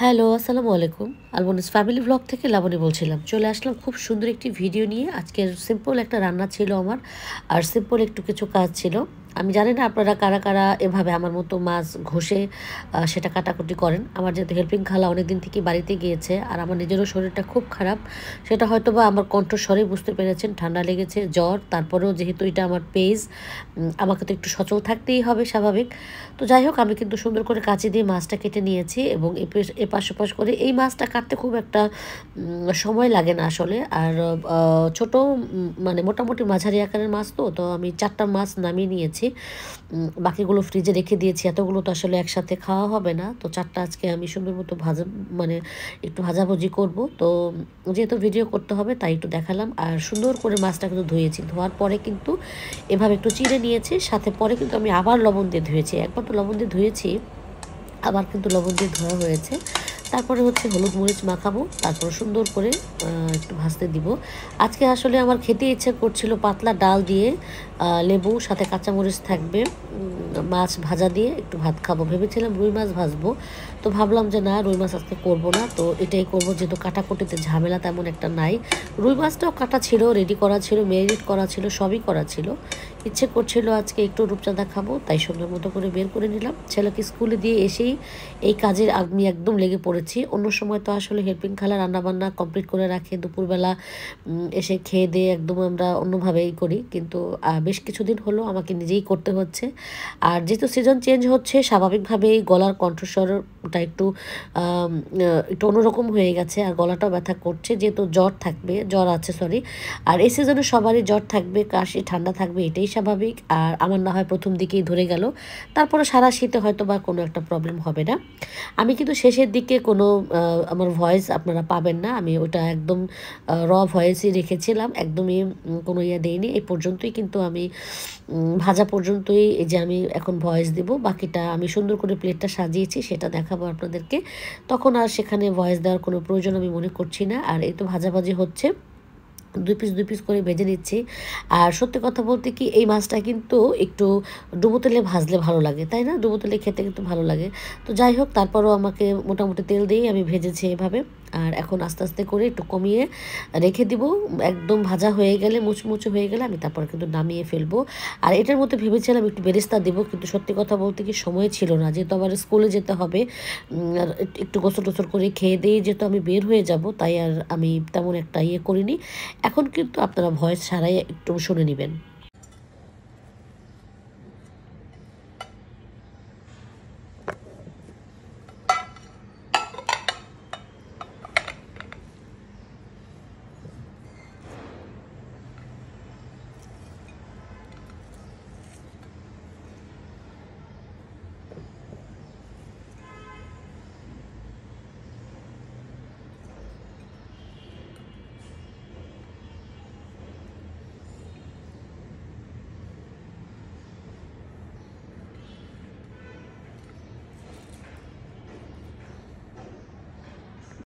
Hello, আসসালামু আলাইকুম। আলমনিস family vlog থেকে লাবণী বলছিলাম। চলে আসলাম খুব সুন্দর একটি ভিডিও নিয়ে। আজকের সিম্পল একটা রান্না ছিল আমার। আর সিম্পল একটু কিছু কাজ ছিল। আমি জানি না আপনারা কারা, কারা এভাবে আমার মতো মাছ ঘষে সেটা কাটাকুটি করেন। আমার যেহেতু হেল্পিং খালা অনেকদিন থেকেই বাড়িতে গিয়েছে আর আমার নিজেরও শরীরটা খুব খারাপ। সেটা হয়তোবা আমার কণ্ঠস্বরে বুঝতে পেরেছেন। ঠান্ডা লেগেছে, জ্বর। তারপরেও যেহেতু এটা আমার পেজ, আমাকে তো একটু সচল থাকতেই হবে স্বাভাবিক। তো যাই হোক আমি কিন্তু সুন্দর করে কাঁচি দিয়ে মাছটা কেটে নিয়েছি এবং এপাশ ওপাশ করে এই মাছটা কাটতে খুব একটা সময় লাগে না আসলে। আর ছোট মানে মোটামুটি মাঝারি আকারের মাছ তো আমি 4টা মাছ নামিয়ে নিয়েছি। বাকিগুলো ফ্রিজে রেখে দিয়েছি। এতগুলো তো আসলে একসাথে খাওয়া হবে না। তো 4টা আজকে আমি সুন্দর মতো মানে একটু ভাজাভুজি করব। তো যেহেতু ভিডিও করতে হবে তাই একটু দেখালাম। আর সুন্দর করে মাছটা কিন্তু ধুয়েছি। ধোয়ার পরে কিন্তু এভাবে একটু চিড়ে নিয়েছি। সাথে পরে কিন্তু আমি আবার লবণ দিয়ে ধুয়েছি। একবার তো লবণ দিয়ে ধুয়েছি, আবার কিন্তু লবণ দিয়ে ধোয়া হয়েছে। তারপরে হচ্ছে হলুদ মরিচ মাখাবো, তারপর সুন্দর করে একটু ভাজতে দিব। আজকে আসলে আমার খেতে ইচ্ছে করছিল পাতলা ডাল দিয়ে লেবু, সাথে কাঁচামরিচ থাকবে, মাছ ভাজা দিয়ে একটু ভাত খাবো ভেবেছিলাম। রুই মাছ ভাজবো, তো ভাবলাম যে না, রুই মাছ আজকে করবো না। তো এটাই করবো, যেহেতু কাটাকুটিতে ঝামেলা তেমন একটা নাই। রুই মাছটাও কাটা ছিল, রেডি করা ছিল, ম্যারিনেট করা ছিল, সবই করা ছিল। ইচ্ছে করছিল আজকে একটু রূপচাঁদা খাবো, তাই সুন্দর মতো করে বের করে নিলাম। ছেলেকে স্কুলে দিয়ে এসেই এই কাজের আমি একদম লেগে পড়েছি। অন্য সময় তো আসলে হেল্পিং খালা রান্নাবান্না কমপ্লিট করে রাখে, দুপুরবেলা এসে খেয়ে দিয়ে একদম আমরা অন্যভাবেই করি। কিন্তু বেশ কিছুদিন হলো আমাকে নিজেই করতে হচ্ছে। আর যেহেতু সিজন চেঞ্জ হচ্ছে, স্বাভাবিকভাবেই গলার কণ্ঠস্বরটা একটু অন্যরকম হয়ে গেছে আর গলাটাও ব্যথা করছে। যেহেতু জ্বর আছে সরি। আর এই সিজনে সবারই জ্বর থাকবে, কাশি ঠান্ডা থাকবে, এটাই স্বাভাবিক। আর আমার না হয় প্রথম দিকেই ধরে গেল, তারপরে সারা শীতে হয়তো বা কোনো একটা প্রবলেম হবে না। আমি কিন্তু শেষের দিকে কোনো আমার ভয়েস আপনারা পাবেন না। আমি ওটা একদম ভয়েসই রেখেছিলাম, একদমই কোনো দেইনি। এই পর্যন্তই কিন্তু আমি ভাজা পর্যন্তই এই যে আমি এখন ভয়েস দেব। বাকিটা আমি সুন্দর করে প্লেটটা সাজিয়েছি, সেটা দেখাবো আপনাদেরকে। তখন আর সেখানে ভয়েস দেওয়ার কোনো প্রয়োজন আমি মনে করছি না। আর এই তো ভাজাভাজি হচ্ছে, 2 পিস করে ভেজে নিচ্ছি। আর সত্যি কথা বলতে কি, এই মাছটা কিন্তু একটু ডুবো তেলে ভাজলে ভালো লাগে, তাই না? ডুবো তেলে খেতে কিন্তু ভালো লাগে। তো যাই হোক, তারপরও আমাকে মোটামুটি তেল দিয়েই আমি ভেজেছি এভাবে। আর এখন আস্তে আস্তে করে একটু কমিয়ে রেখে দিব। একদম ভাজা হয়ে গেলে, মুচমুচে হয়ে গেলে আমি তারপর কিন্তু নামিয়ে ফেলবো। আর এটার মধ্যে ভেবেছিলাম একটু বেরেস্তা দেবো, কিন্তু সত্যি কথা বলতে কি সময় ছিল না, যেহেতু আবার স্কুলে যেতে হবে। আর একটু গোসল টোসল করে খেয়ে দিয়ে যেহেতু আমি বের হয়ে যাব, তাই আর আমি তেমন একটা করিনি। এখন কিন্তু আপনারা ভয়েস ছাড়াই একটু শুনে নেবেন।